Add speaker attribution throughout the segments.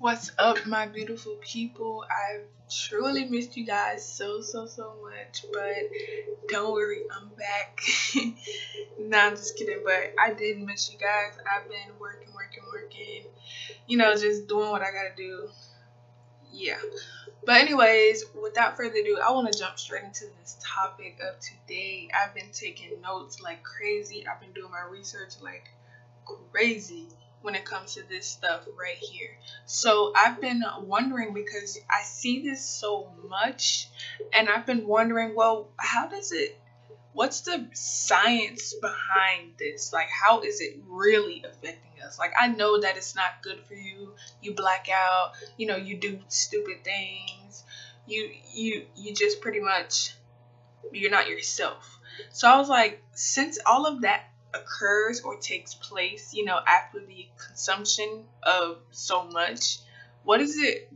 Speaker 1: What's up, my beautiful people? I've truly missed you guys so much, but don't worry, I'm back. No, I'm just kidding, but I did miss you guys. I've been working, just doing what I gotta do. Yeah. But anyways, without further ado, I want to jump straight into this topic of today. I've been taking notes like crazy. I've been doing my research like crazy when it comes to this stuff right here. So I've been wondering, because I see this so much, and I've been wondering, well, what's the science behind this? Like, how is it really affecting us? Like, I know that it's not good for you. You black out, you do stupid things. You just pretty much, you're not yourself. So I was like, since all of that occurs or takes place, after the consumption of so much, what is it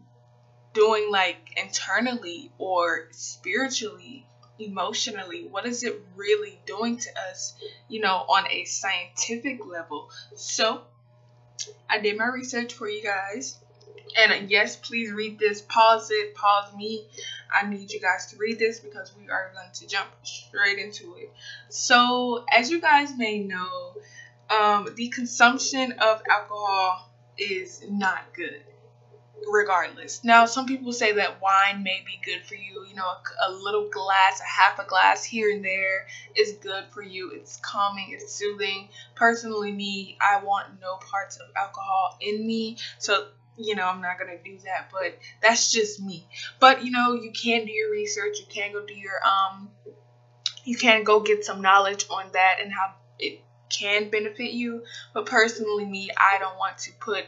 Speaker 1: doing, like, internally or spiritually, emotionally? What is it really doing to us, on a scientific level? So I did my research for you guys. And yes, please read this. Pause it. Pause me. I need you guys to read this because we are going to jump straight into it. So, as you guys may know, the consumption of alcohol is not good, regardless. Now, some people say that wine may be good for you. A little glass, a half a glass here and there is good for you. It's calming, it's soothing. Personally, me, I want no parts of alcohol in me. So, I'm not going to do that, but that's just me. But, you can do your research. You can go do you can go get some knowledge on that and how it can benefit you. But personally, me, I don't want to put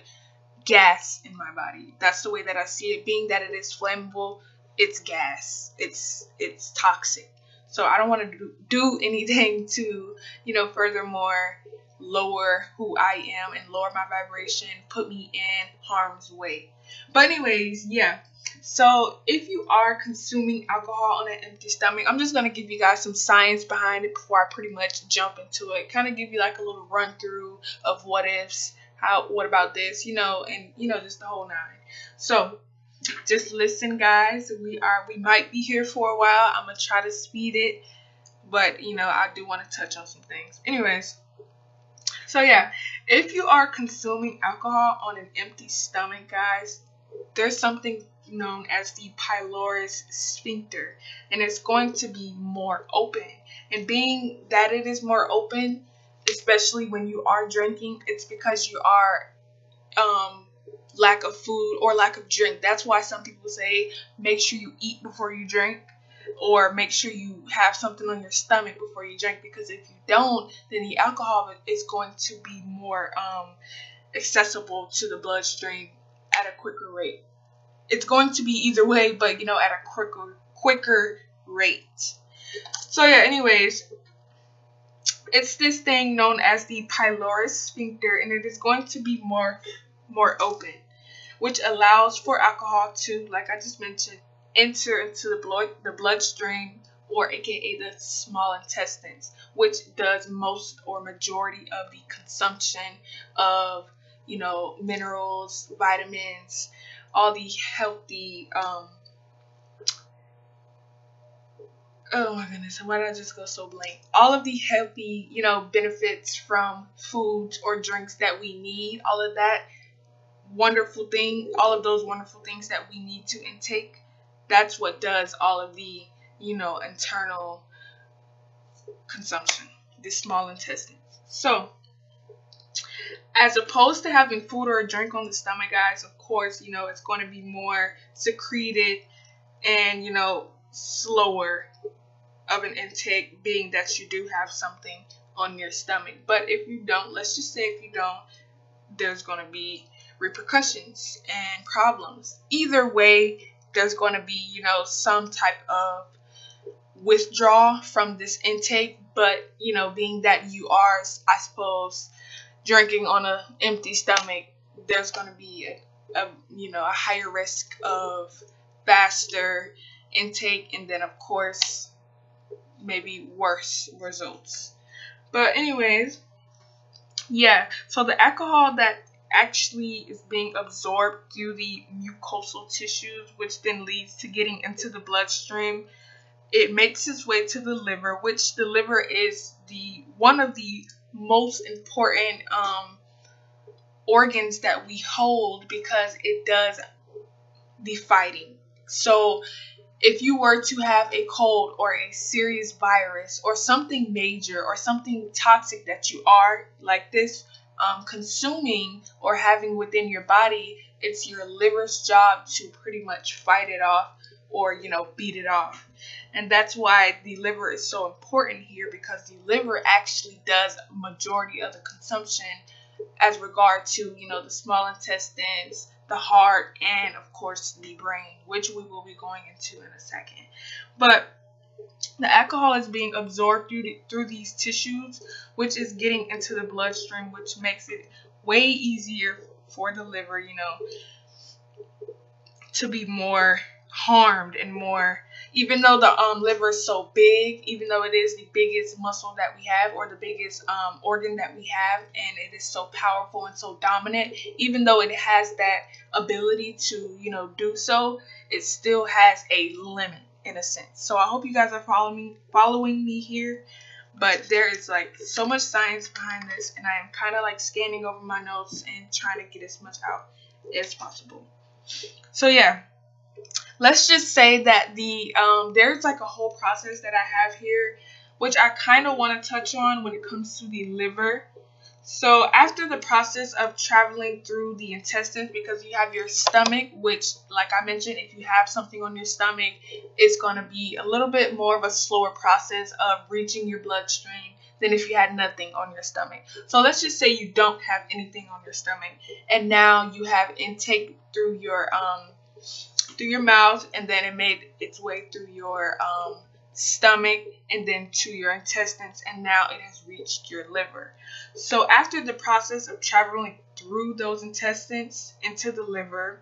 Speaker 1: gas in my body. That's the way that I see it. Being that it is flammable, it's gas. It's toxic. So I don't want to do anything to, furthermore lower who I am and lower my vibration, put me in harm's way. But anyways, yeah. So if you are consuming alcohol on an empty stomach, I'm just going to give you guys some science behind it before I pretty much jump into it. Kind of give you like a little run through of what ifs, what about this, and just the whole nine. So just listen, guys. We might be here for a while. I'm going to try to speed it, but I do want to touch on some things. Anyways, so yeah, if you are consuming alcohol on an empty stomach, guys, there's something known as the Pylorus Sphincter, and it's going to be more open. And being that it is more open, especially when you are drinking, it's because you are lack of food or lack of drink. That's why some people say make sure you eat before you drink, or make sure you have something on your stomach before you drink, because if you don't, then the alcohol is going to be more accessible to the bloodstream at a quicker rate. It's going to be either way, but at a quicker rate. So yeah, anyways, it's this thing known as the Pylorus Sphincter, and it is going to be more open, which allows for alcohol to, like I just mentioned, enter into the bloodstream, or aka the small intestines, which does most or majority of the consumption of minerals, vitamins, all the healthy oh my goodness, why did I just go so blank? All of the healthy, benefits from foods or drinks that we need, all of that all of those wonderful things that we need to intake, that's what does all of the, internal consumption, the small intestine. So, as opposed to having food or a drink on the stomach, guys, of course, it's going to be more secreted and, slower of an intake, being that you do have something on your stomach. But if you don't, let's just say if you don't, there's going to be repercussions and problems. Either way, there's going to be, some type of withdrawal from this intake. But, being that you are, I suppose, drinking on an empty stomach, there's going to be a higher risk of faster intake, and then of course maybe worse results. But anyways, yeah, so the alcohol that actually is being absorbed through the mucosal tissues, which then leads to getting into the bloodstream. It makes its way to the liver, which the liver is one of the most important organs that we hold, because it does the fighting. So if you were to have a cold or a serious virus or something major or something toxic that you are like this consuming or having within your body, it's your liver's job to pretty much fight it off, or beat it off. And that's why the liver is so important here, because the liver actually does a majority of the consumption as regard to the small intestines, the heart, and of course the brain, which we will be going into in a second. But the alcohol is being absorbed through these tissues, which is getting into the bloodstream, which makes it way easier for the liver, to be more harmed and more, even though the liver is so big, even though it is the biggest muscle that we have, or the biggest organ that we have, and it is so powerful and so dominant, even though it has that ability to do so, it still has a limit in a sense. So I hope you guys are following me here. But there is like so much science behind this, and I am kind of like scanning over my notes and trying to get as much out as possible. So yeah, let's just say that there's like a whole process that I have here, which I kind of want to touch on when it comes to the liver. So after the process of traveling through the intestines, because you have your stomach, which, like I mentioned, if you have something on your stomach, it's going to be a little bit more of a slower process of reaching your bloodstream than if you had nothing on your stomach. So let's just say you don't have anything on your stomach, and now you have intake through your mouth, and then it made its way through your stomach and then to your intestines, and now it has reached your liver. So after the process of traveling through those intestines into the liver,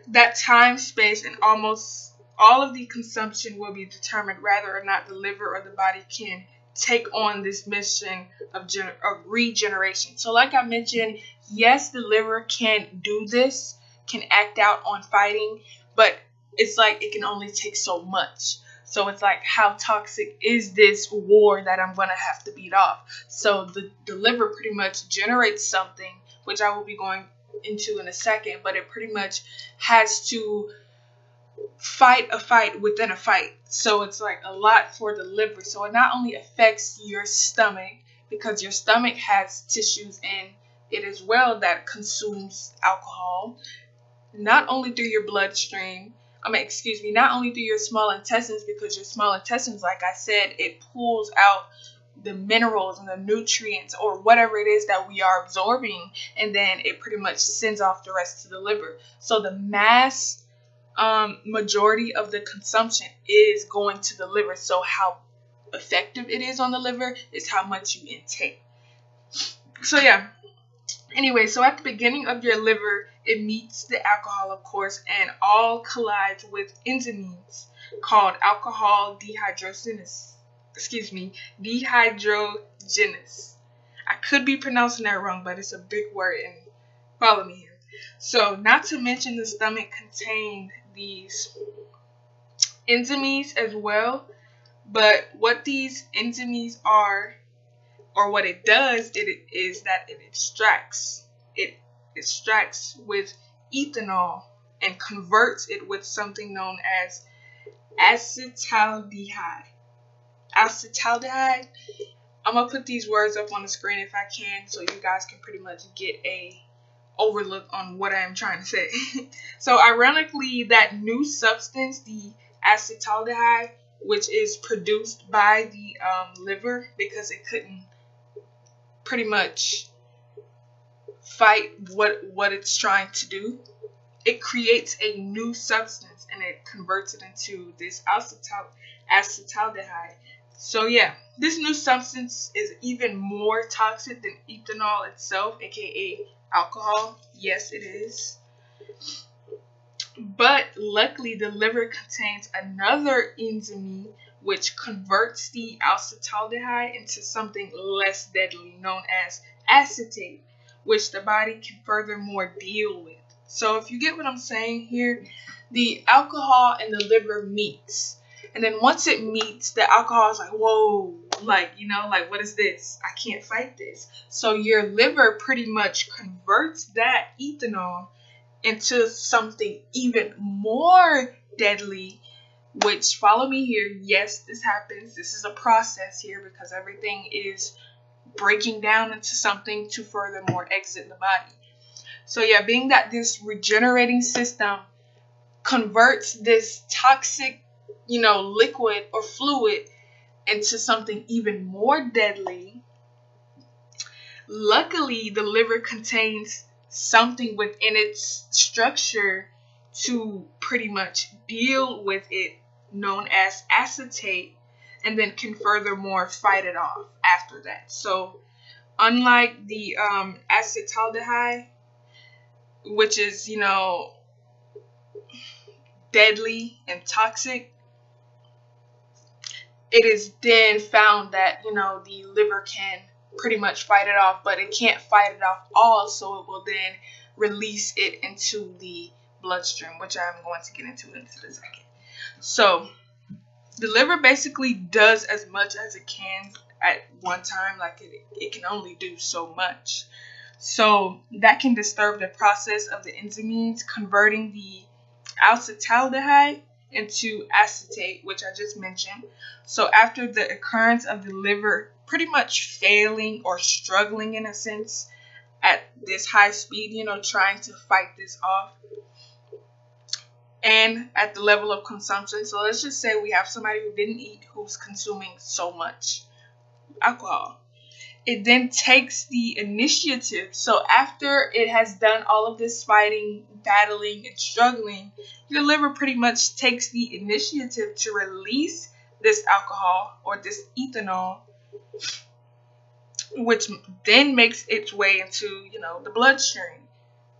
Speaker 1: that time, space, and almost all of the consumption will be determined whether or not the liver or the body can take on this mission of regeneration. So like I mentioned, yes, the liver can do this, can act out on fighting, but it's like it can only take so much. So it's like, how toxic is this war that I'm going to have to beat off? So the liver pretty much generates something, which I will be going into in a second, but it pretty much has to fight a fight within a fight. So it's like a lot for the liver. So it not only affects your stomach, because your stomach has tissues in it as well that consumes alcohol, not only through your bloodstream, not only through your small intestines, because your small intestines, like I said, it pulls out the minerals and the nutrients or whatever it is that we are absorbing, and then it pretty much sends off the rest to the liver. So the mass majority of the consumption is going to the liver. So how effective it is on the liver is how much you intake. So yeah. Anyway, so at the beginning of your liver, it meets the alcohol, of course, and all collides with enzymes called alcohol dehydrogenase. Dehydrogenase. I could be pronouncing that wrong, but it's a big word, and follow me here. So, not to mention the stomach contained these enzymes as well, but what these enzymes are, or what it does, is that it extracts with ethanol and converts it with something known as acetaldehyde. Acetaldehyde. I'm gonna put these words up on the screen if I can, so you guys can pretty much get a overlook on what I am trying to say. So ironically, that new substance, the acetaldehyde, which is produced by the liver because it couldn't pretty much fight what it's trying to do, it creates a new substance and it converts it into this acetaldehyde. So yeah, this new substance is even more toxic than ethanol itself, aka alcohol. Yes, it is. But luckily, the liver contains another enzyme which converts the acetaldehyde into something less deadly, known as acetate, which the body can furthermore deal with. So if you get what I'm saying here, the alcohol and the liver meets. And then once it meets, the alcohol is like, whoa, like, you know, like, what is this? I can't fight this. So your liver pretty much converts that ethanol into something even more deadly, which, follow me here. Yes, this happens. This is a process here because everything is breaking down into something to furthermore exit the body. So yeah, being that this regenerating system converts this toxic, you know, liquid or fluid into something even more deadly, luckily the liver contains something within its structure to pretty much deal with it, known as acetate, and then can furthermore fight it off after that. So unlike the acetaldehyde, which is, you know, deadly and toxic, it is then found that, you know, the liver can pretty much fight it off, but it can't fight it off all, so it will then release it into the bloodstream, which I'm going to get into in a second. So the liver basically does as much as it can at one time. Like it can only do so much. So that can disturb the process of the enzymes converting the acetaldehyde into acetate, which I just mentioned. So after the occurrence of the liver pretty much failing or struggling in a sense at this high speed, you know, trying to fight this off, and at the level of consumption. So let's just say we have somebody who didn't eat, who's consuming so much alcohol. It then takes the initiative. So after it has done all of this fighting, battling, and struggling, your liver pretty much takes the initiative to release this alcohol or this ethanol, which then makes its way into, you know, the bloodstream.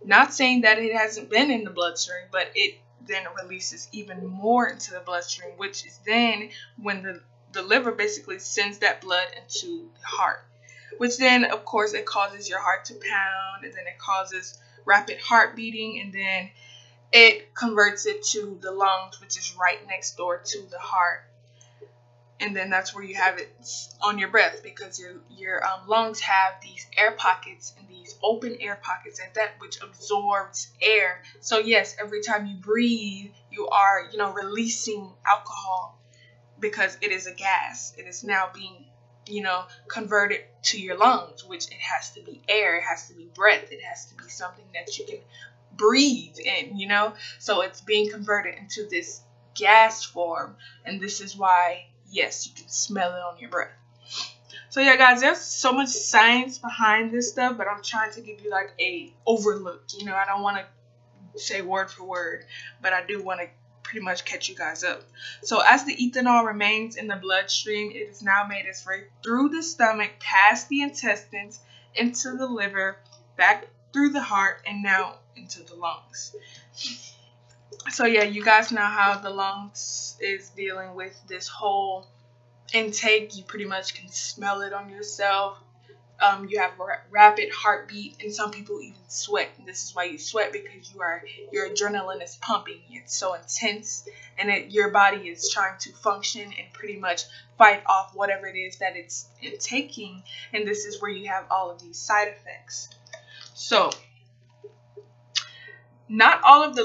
Speaker 1: Not saying that it hasn't been in the bloodstream, but it then releases even more into the bloodstream, which is then when the liver basically sends that blood into the heart, which then, of course, it causes your heart to pound, and then it causes rapid heart beating, and then it converts it to the lungs, which is right next door to the heart. And then that's where you have it on your breath, because your lungs have these air pockets and these open air pockets at that, which absorbs air. So yes, every time you breathe, you are, you know, releasing alcohol because it is a gas. It is now being, you know, converted to your lungs, which it has to be air, it has to be breath, it has to be something that you can breathe in, you know. So it's being converted into this gas form, and this is why, yes, you can smell it on your breath. So yeah, guys, there's so much science behind this stuff, but I'm trying to give you like a overlook. You know, I don't want to say word for word, but I do want to pretty much catch you guys up. So as the ethanol remains in the bloodstream, it is now made its way through the stomach, past the intestines, into the liver, back through the heart, and now into the lungs. So yeah, you guys know how the lungs is dealing with this whole intake. You pretty much can smell it on yourself. You have rapid heartbeat, and some people even sweat. And this is why you sweat, because your adrenaline is pumping. It's so intense, and your body is trying to function and pretty much fight off whatever it is that it's taking. And this is where you have all of these side effects. So not all of the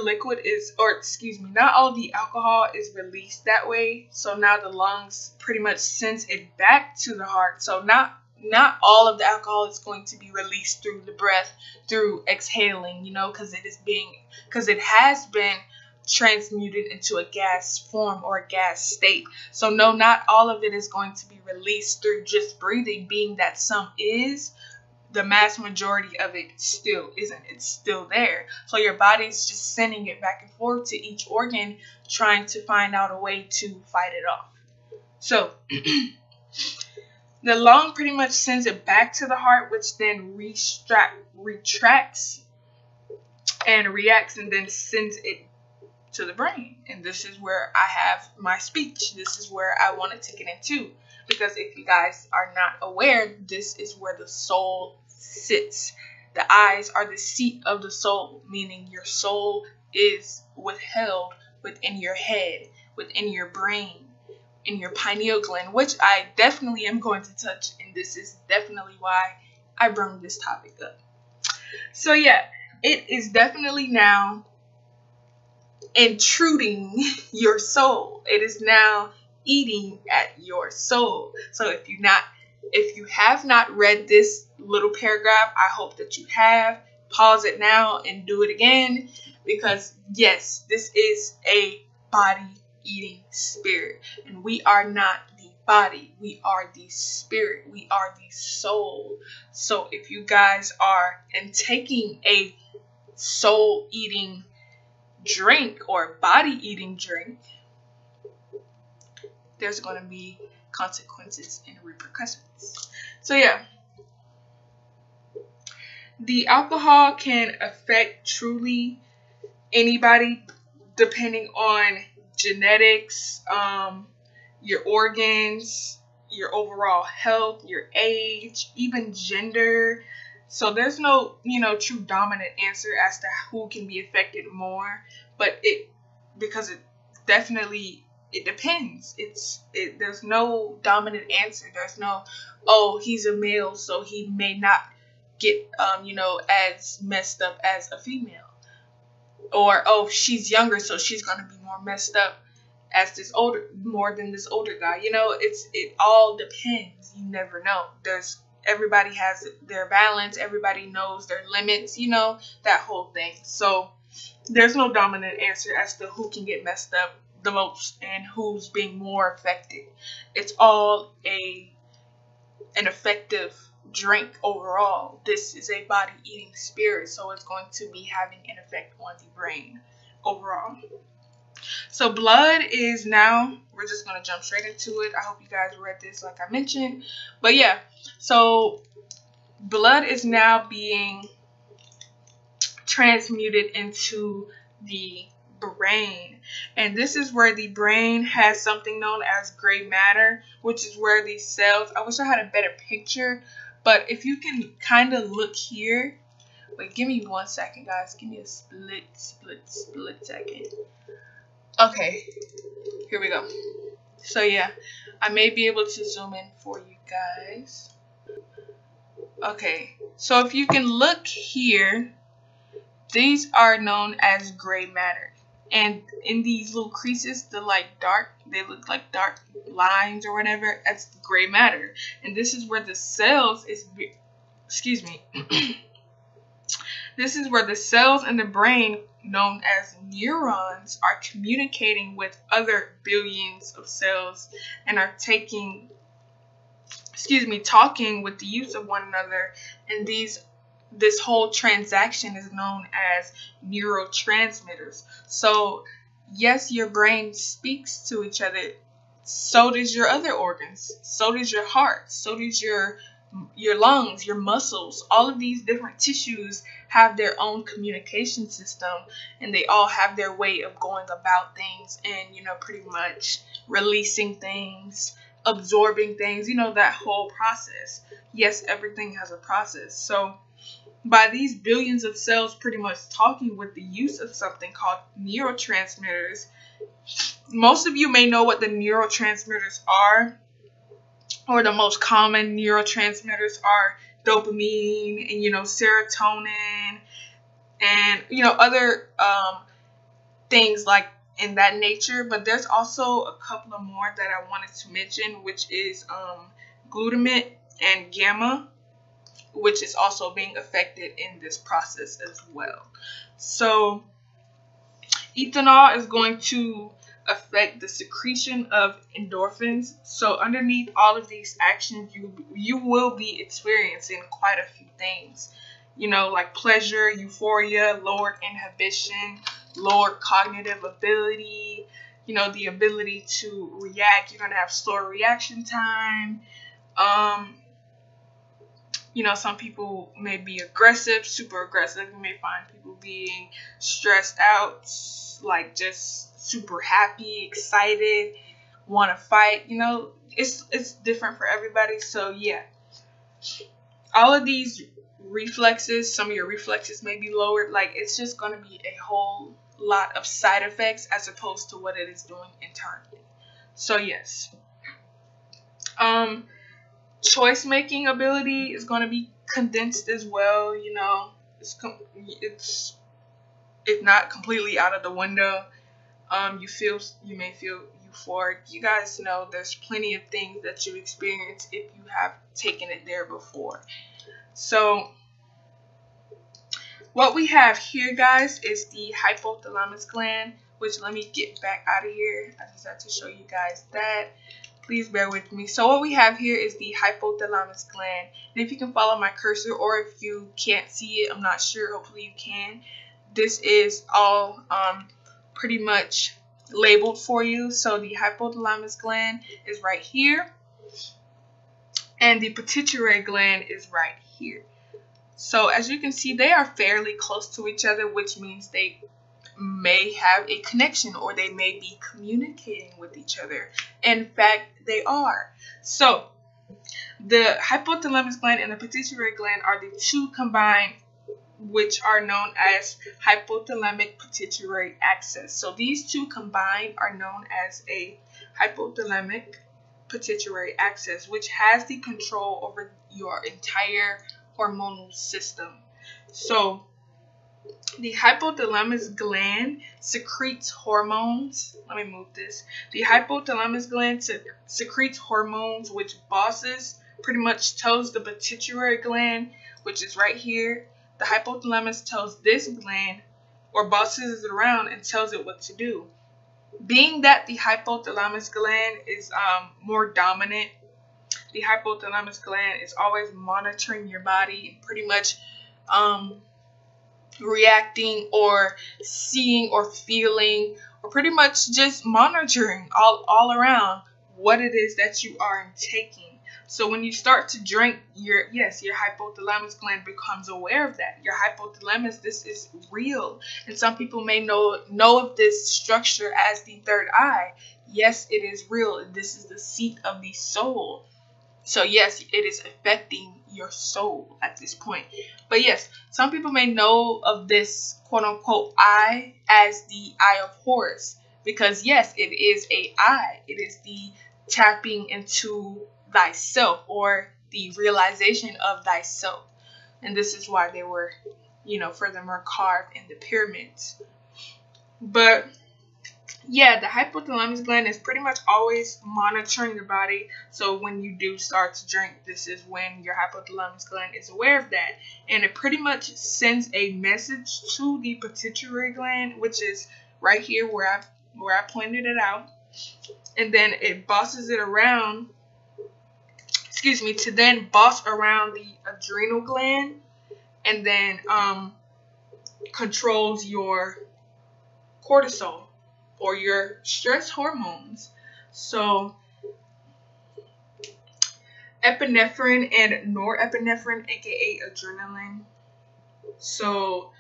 Speaker 1: not all of the alcohol is released that way. So now the lungs pretty much sends it back to the heart. So not all of the alcohol is going to be released through the breath, through exhaling, you know, because it has been transmuted into a gas form or a gas state. So no, not all of it is going to be released through just breathing, being that some is. The mass majority of it still isn't. It's still there. So your body's just sending it back and forth to each organ, trying to find out a way to fight it off. So the lung pretty much sends it back to the heart, which then retracts and reacts, and then sends it to the brain. And this is where I have my speech. This is where I wanted to get into. Because if you guys are not aware, this is where the soul sits. the eyes are the seat of the soul, meaning your soul is withheld within your head, within your brain, in your pineal gland, which I definitely am going to touch, and this is definitely why I brought this topic up. So yeah, it is definitely now intruding your soul. It is now eating at your soul. So if you have not read this little paragraph, I hope that you have. Pause it now and do it again, because yes, this is a body eating spirit, and we are not the body, we are the spirit, we are the soul. So if you guys are taking a soul eating drink or body eating drink, there's going to be consequences and repercussions. So yeah, the alcohol can affect truly anybody depending on genetics, your organs, your overall health, your age, even gender. So there's no, true dominant answer as to who can be affected more, but it depends. There's no dominant answer. There's no, oh, he's a male, so he may not get, as messed up as a female. Or, oh, she's younger, so she's going to be more messed up as more than this older guy. It all depends. You never know. Everybody has their balance. Everybody knows their limits, that whole thing. So there's no dominant answer as to who can get messed up the most and who's being more affected. It's all an effective drink overall. This is a body eating spirit, so it's going to be having an effect on the brain overall. So blood is now, we're just going to jump straight into it. I hope you guys read this like I mentioned. But yeah, so blood is now being transmuted into the brain, and this is where the brain has something known as gray matter, which is where these cells, I wish I had a better picture, but if you can kind of look here, wait, give me 1 second, guys, give me a split second. Okay, here we go. So yeah, I may be able to zoom in for you guys. Okay, so if you can look here, these are known as gray matter. And in these little creases, they look like dark lines or whatever. That's gray matter. And this is where the cells this is where the cells in the brain, known as neurons, are communicating with other billions of cells and are talking with the use of one another. And this whole transaction is known as neurotransmitters. So yes, your brain speaks to each other. So does your other organs. So does your heart. So does your lungs, your muscles. All of these different tissues have their own communication system, and they all have their way of going about things and, pretty much releasing things, absorbing things, that whole process. Yes, everything has a process. So by these billions of cells pretty much talking with the use of something called neurotransmitters, most of you may know what the neurotransmitters are, or the most common neurotransmitters are dopamine and, serotonin and, other things like in that nature. But there's also a couple of more that I wanted to mention, which is glutamate and gamma, which is also being affected in this process as well. So ethanol is going to affect the secretion of endorphins. So underneath all of these actions, you will be experiencing quite a few things, like pleasure, euphoria, lowered inhibition, lowered cognitive ability, the ability to react. You're going to have slower reaction time. Some people may be aggressive, super aggressive. You may find people being stressed out, like just super happy, excited, want to fight. It's different for everybody. So yeah, all of these reflexes. Some of your reflexes may be lowered. Like, it's just going to be a whole lot of side effects as opposed to what it is doing internally. So yes, choice making ability is going to be condensed as well. You know, it's if not completely out of the window. You may feel euphoric. You guys know there's plenty of things that you experience if you have taken it there before. So what we have here, guys, is the hypothalamus gland, which, let me get back out of here. I just had to show you guys that. Please bear with me. So what we have here is the hypothalamus gland. And if you can follow my cursor, or if you can't see it, I'm not sure, hopefully you can. This is all pretty much labeled for you. So the hypothalamus gland is right here, and the pituitary gland is right here. So as you can see, they are fairly close to each other, which means they may have a connection, or they may be communicating with each other. In fact, they are. So the hypothalamus gland and the pituitary gland are the two combined, which are known as hypothalamic pituitary axis. So these two combined are known as a hypothalamic pituitary axis, which has the control over your entire hormonal system. So the hypothalamus gland secretes hormones. Let me move this. The hypothalamus gland secretes hormones, which pretty much tells the pituitary gland, which is right here. The hypothalamus tells this gland, or bosses it around and tells it what to do. Being that the hypothalamus gland is more dominant, the hypothalamus gland is always monitoring your body, pretty much reacting or seeing or feeling, or pretty much just monitoring all around what it is that you are taking. So when you start to drink, your hypothalamus gland becomes aware of that. Your hypothalamus, this is real. And some people may know of this structure as the third eye. Yes, it is real. This is the seat of the soul. So yes, it is affecting your soul at this point. But yes, some people may know of this quote unquote eye as the eye of Horus, because yes, it is a eye. It is the tapping into thyself, or the realization of thyself. And this is why they were, furthermore carved in the pyramids. But yeah, the hypothalamus gland is pretty much always monitoring the body. So when you do start to drink, this is when your hypothalamus gland is aware of that. And it pretty much sends a message to the pituitary gland, which is right here where I pointed it out. And then it bosses it around, to then boss around the adrenal gland, and then controls your cortisol, or your stress hormones. So epinephrine and norepinephrine, aka adrenaline. So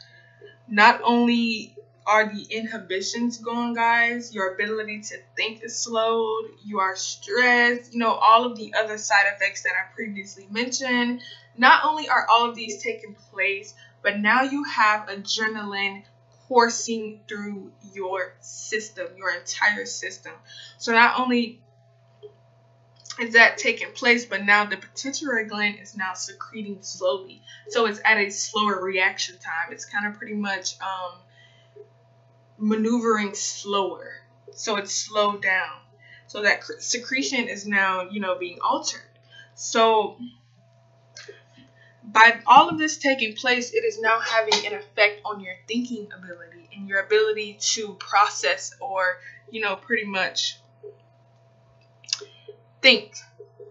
Speaker 1: not only are the inhibitions gone, guys, your ability to think is slowed, you are stressed, all of the other side effects that I previously mentioned. Not only are all of these taking place, but now you have adrenaline coursing through your system, your entire system. So not only is that taking place, but now the pituitary gland is now secreting slowly. So it's at a slower reaction time. It's kind of pretty much maneuvering slower. So it's slowed down. So that secretion is now, being altered. So by all of this taking place, it is now having an effect on your thinking ability and your ability to process, or, pretty much think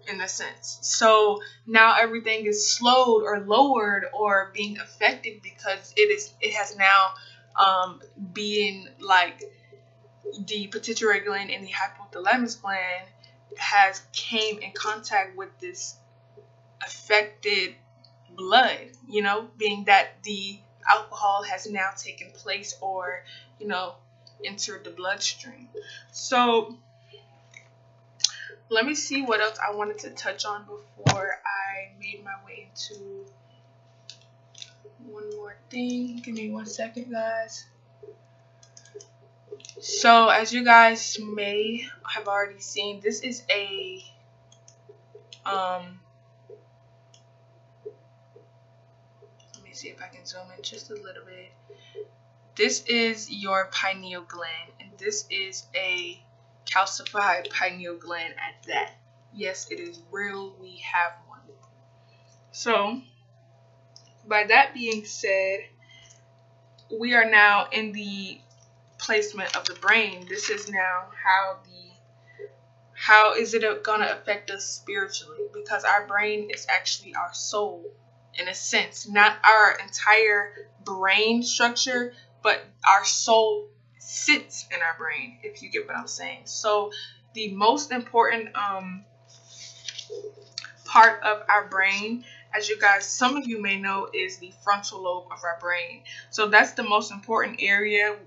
Speaker 1: in a sense. So now everything is slowed or lowered or being affected, because it has now being like the pituitary gland and the hypothalamus gland has came in contact with this affected blood, being that the alcohol has now taken place, or, entered the bloodstream. So let me see what else I wanted to touch on before I made my way into one more thing. Give me 1 second, guys. So, as you guys may have already seen, this is a let me see if I can zoom in just a little bit. This is your pineal gland, and this is a calcified pineal gland at that. Yes, it is real. We have one. So, by that being said, we are now in the placement of the brain. This is now how is it going to affect us spiritually, because our brain is actually our soul in a sense, not our entire brain structure, but our soul sits in our brain, if you get what I'm saying. So the most important part of our brain, as you guys, some of you may know, is the frontal lobe of our brain. So that's the most important area,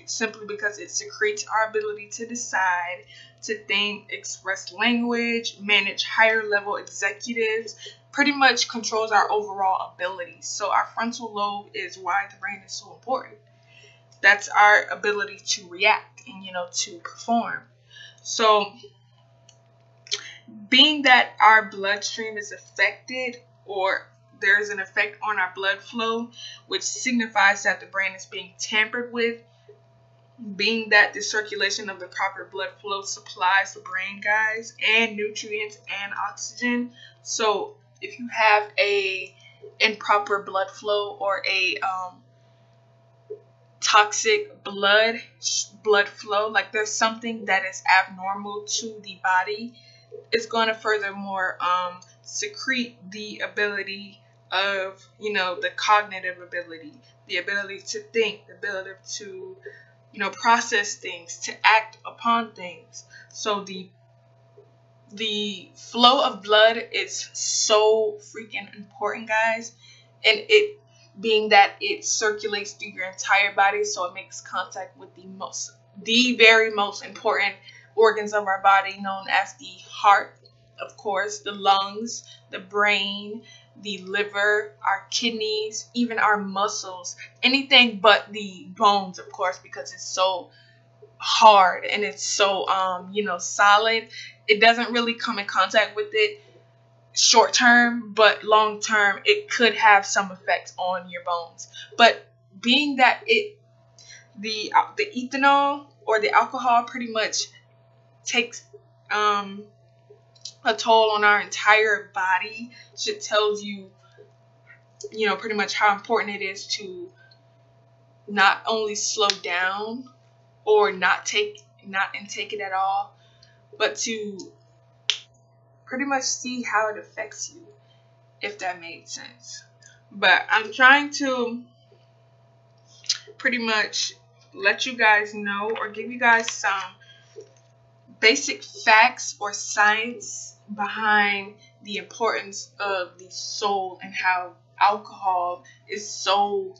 Speaker 1: simply because it secretes our ability to decide, to think, express language, manage higher level executives, pretty much controls our overall abilities. So our frontal lobe is why the brain is so important. That's our ability to react and, to perform. So being that our bloodstream is affected, or there's an effect on our blood flow, which signifies that the brain is being tampered with, being that the circulation of the proper blood flow supplies the brain, guys, and nutrients and oxygen. So if you have a improper blood flow or a toxic blood flow, like there's something that is abnormal to the body, it's going to furthermore secrete the ability of, the cognitive ability, the ability to think, the ability to, process things, to act upon things. So the flow of blood is so freaking important, guys. And it being that it circulates through your entire body, so it makes contact with the very most important organs of our body, known as the heart, of course, the lungs, the brain, the liver, our kidneys, even our muscles, anything but the bones, of course, because it's so hard and it's so solid. It doesn't really come in contact with it short term, but long term it could have some effect on your bones. But being that the ethanol or the alcohol pretty much takes a toll on our entire body, should tells you, pretty much how important it is to not only slow down or not intake it at all, but to pretty much see how it affects you, if that made sense. But I'm trying to pretty much let you guys know, or give you guys some basic facts or science behind the importance of the soul, and how alcohol is so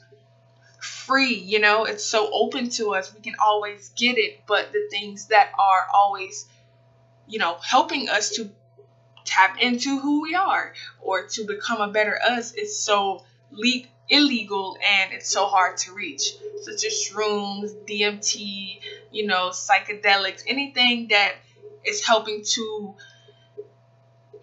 Speaker 1: free, it's so open to us. We can always get it, but the things that are always, helping us to tap into who we are or to become a better us is so illegal, and it's so hard to reach, such as shrooms, DMT, psychedelics, anything that is helping to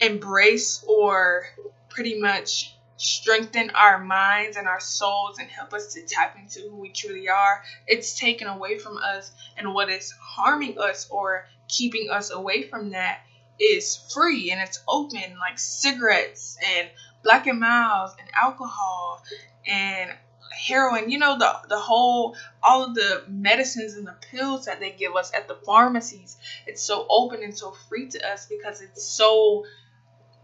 Speaker 1: embrace or pretty much strengthen our minds and our souls and help us to tap into who we truly are. It's taken away from us, and what is harming us or keeping us away from that is free and it's open, like cigarettes and Black and Milds and alcohol and heroin, the whole, all of the medicines and the pills that they give us at the pharmacies. It's so open and so free to us because it's so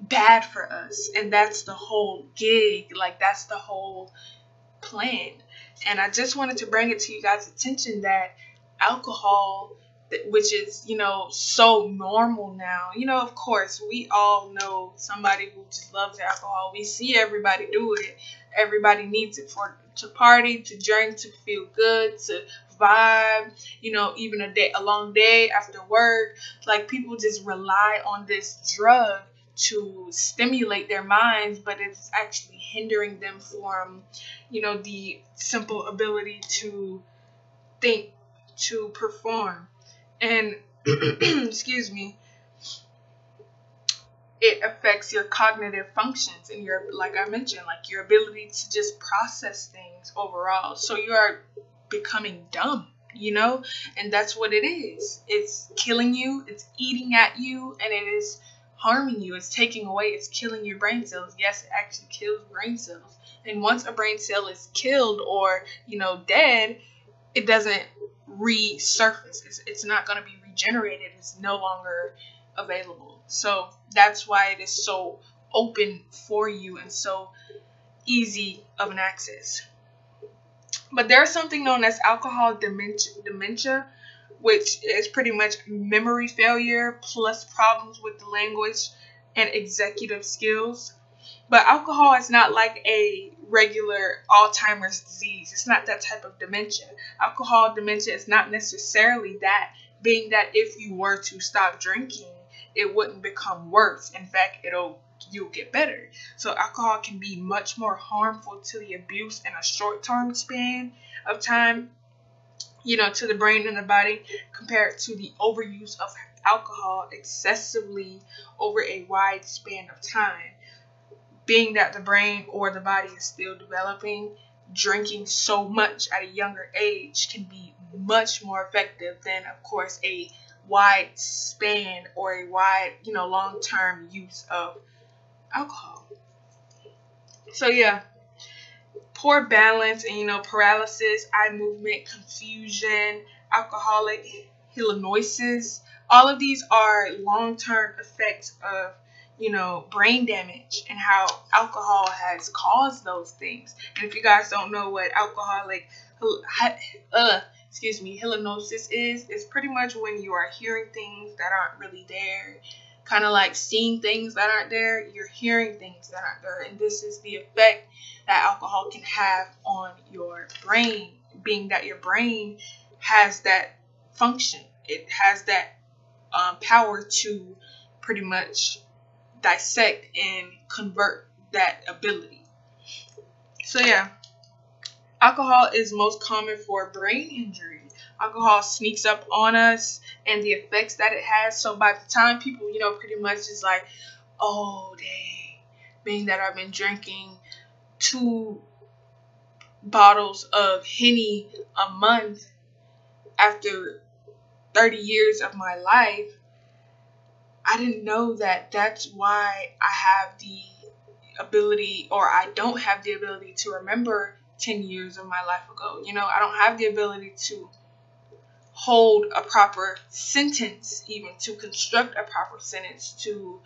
Speaker 1: bad for us, and that's the whole gig, like that's the whole plan. And I just wanted to bring it to you guys' attention that alcohol, which is, so normal now. Of course, we all know somebody who just loves alcohol. We see everybody do it. Everybody needs it to party, to drink, to feel good, to vibe, even a long day after work. Like, people just rely on this drug to stimulate their minds, but it's actually hindering them from, the simple ability to think, to perform. And excuse me, it affects your cognitive functions and your, like I mentioned, like your ability to just process things overall. So you are becoming dumb, and that's what it is. It's killing you, it's eating at you, and it is harming you. It's taking away, it's killing your brain cells. Yes, it actually kills brain cells. And once a brain cell is killed or, dead, it doesn't resurface. It's not going to be regenerated. It's no longer available. So that's why it is so open for you and so easy of an access. But there's something known as alcohol dementia, which is pretty much memory failure plus problems with the language and executive skills. But alcohol is not like a regular Alzheimer's disease. It's not that type of dementia. Alcohol dementia is not necessarily that, being that if you were to stop drinking, it wouldn't become worse. In fact, you'll get better. So alcohol can be much more harmful to the abuse in a short-term span of time, to the brain and the body, compared to the overuse of alcohol excessively over a wide span of time. Being that the brain or the body is still developing, drinking so much at a younger age can be much more effective than, of course, a wide span or a wide, long-term use of alcohol. So yeah, poor balance and, paralysis, eye movement, confusion, alcoholic halitosis, all of these are long-term effects of, brain damage and how alcohol has caused those things. And if you guys don't know what alcoholic halitosis is, it's pretty much when you are hearing things that aren't really there, kind of like seeing things that aren't there, you're hearing things that aren't there. And this is the effect that alcohol can have on your brain, being that your brain has that function. It has that power to pretty much dissect and convert that ability. So yeah, alcohol is most common for brain injury. Alcohol sneaks up on us and the effects that it has. So by the time people, pretty much is like, oh, dang, being that I've been drinking 2 bottles of Henny a month after 30 years of my life, I didn't know that that's why I have the ability, or I don't have the ability to remember 10 years of my life ago. I don't have the ability to hold a proper sentence, even to construct a proper sentence, to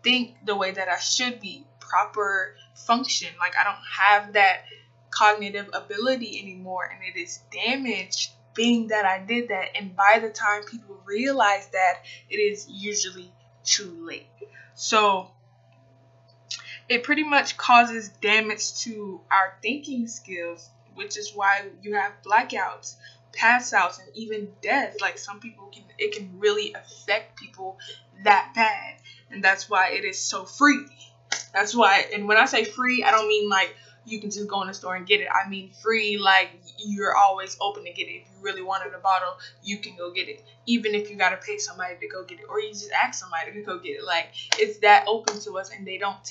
Speaker 1: think the way that I should be, proper function. Like, I don't have that cognitive ability anymore, and it is damaged being that I did that. And by the time people realize that, it is usually too late. So it pretty much causes damage to our thinking skills, which is why you have blackouts, pass outs, and even death. Like, some people it can really affect people that bad. And that's why it is so free. That's why, and when I say free, I don't mean like you can just go in the store and get it. I mean free, like you're always open to get it. If you really wanted a bottle, you can go get it. Even if you got to pay somebody to go get it, or you just ask somebody to go get it. Like, it's that open to us, and they don't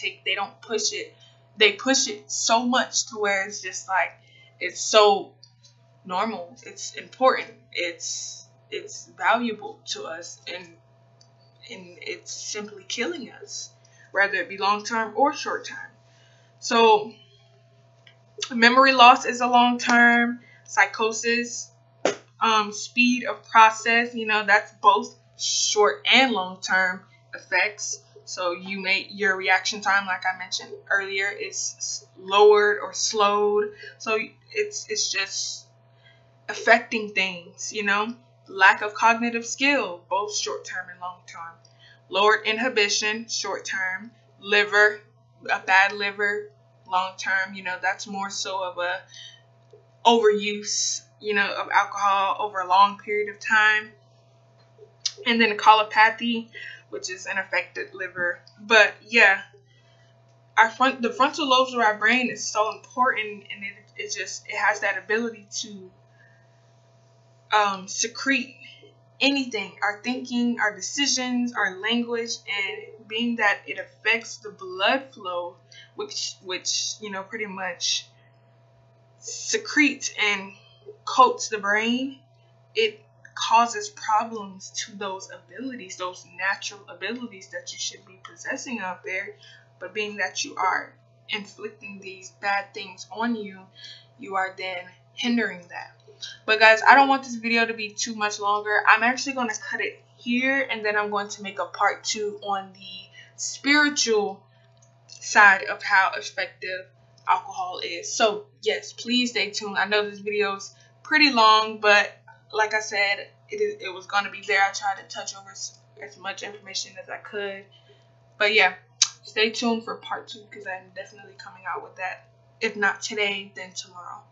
Speaker 1: push it. They push it so much to where it's just like, it's so normal. It's important. It's valuable to us, and it's simply killing us, whether it be long-term or short-term. So memory loss is a long-term, psychosis, speed of process, that's both short and long-term effects. So your reaction time, like I mentioned earlier, is lowered or slowed. So it's just affecting things, lack of cognitive skill, both short-term and long-term. Lowered inhibition, short-term. Liver, a bad liver, long-term. That's more so of a overuse, of alcohol over a long period of time. And then cholopathy, which is an affected liver. But yeah, the frontal lobes of our brain is so important, and it has that ability to secrete anything, our thinking, our decisions, our language, and being that it affects the blood flow, which pretty much secretes and coats the brain, it causes problems to those abilities, those natural abilities that you should be possessing out there. But being that you are inflicting these bad things on you, you are then hindering that. But guys, I don't want this video to be too much longer. I'm actually going to cut it here, and then I'm going to make a part 2 on the spiritual side of how effective alcohol is. So yes, please stay tuned. I know this video is pretty long, but like I said, it was going to be there. I tried to touch over as much information as I could. But yeah, stay tuned for part 2, because I'm definitely coming out with that. If not today, then tomorrow.